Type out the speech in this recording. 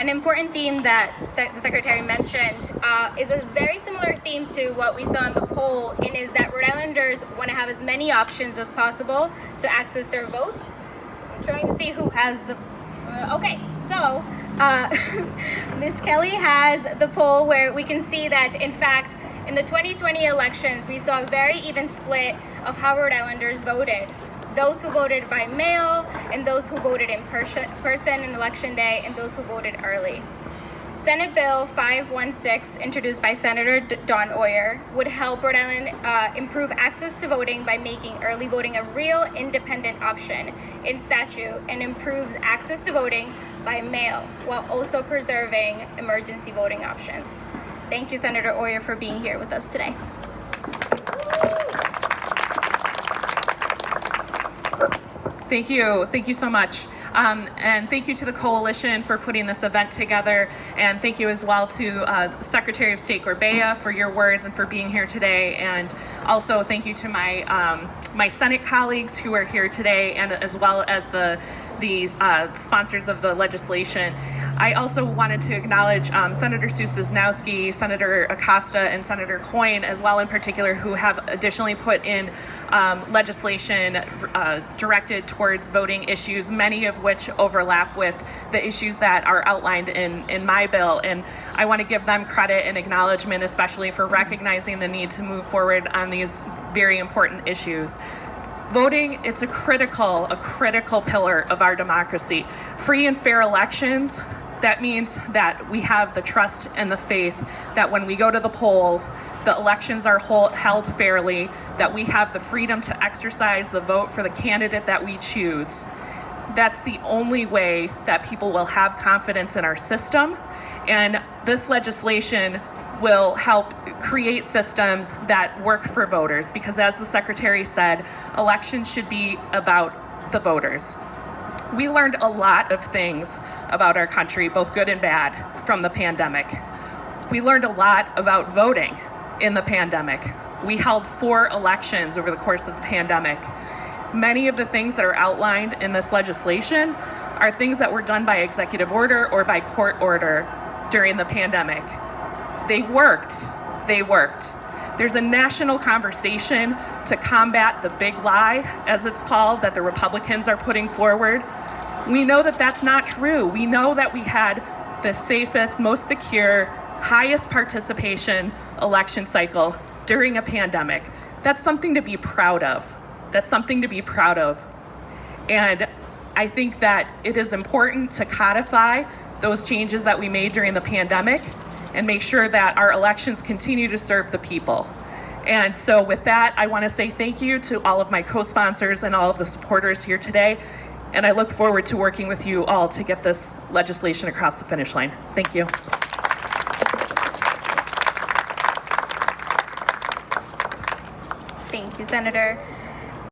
An important theme that the Secretary mentioned is a very similar theme to what we saw in the poll, and is that Rhode Islanders want to have as many options as possible to access their vote. So I'm trying to see who has the, okay, so Ms. Kelly has the poll where we can see that, in fact, in the 2020 elections, we saw a very even split of how Rhode Islanders voted. Those who voted by mail, and those who voted in person in Election Day, and those who voted early. Senate Bill 516, introduced by Senator Don Oyer, would help Rhode Island improve access to voting by making early voting a real independent option in statute, and improves access to voting by mail while also preserving emergency voting options. Thank you, Senator Oyer, for being here with us today. Thank you so much. And thank you to the coalition for putting this event together. And thank you as well to Secretary of State Gorbea for your words and for being here today. And also thank you to my my Senate colleagues who are here today, and as well as the sponsors of the legislation. I also wanted to acknowledge Senator Sue Cisnowski, Senator Acosta, and Senator Coyne as well in particular, who have additionally put in legislation directed towards voting issues, many of which overlap with the issues that are outlined in my bill. And I want to give them credit and acknowledgement, especially for recognizing the need to move forward on these very important issues. Voting, it's a critical pillar of our democracy. Free and fair elections, that means that we have the trust and the faith that when we go to the polls, the elections are held fairly, that we have the freedom to exercise the vote for the candidate that we choose. That's the only way that people will have confidence in our system. And this legislation will help create systems that work for voters, because as the Secretary said, elections should be about the voters. We learned a lot of things about our country, both good and bad, from the pandemic. We learned a lot about voting in the pandemic. We held 4 elections over the course of the pandemic. Many of the things that are outlined in this legislation are things that were done by executive order or by court order during the pandemic. They worked. There's a national conversation to combat the big lie, as it's called, that the Republicans are putting forward. We know that that's not true. We know that we had the safest, most secure, highest participation election cycle during a pandemic. That's something to be proud of. And I think that it is important to codify those changes that we made during the pandemic and make sure that our elections continue to serve the people. And so with that, I want to say thank you to all of my co-sponsors and all of the supporters here today. And I look forward to working with you all to get this legislation across the finish line. Thank you. Thank you, Senator.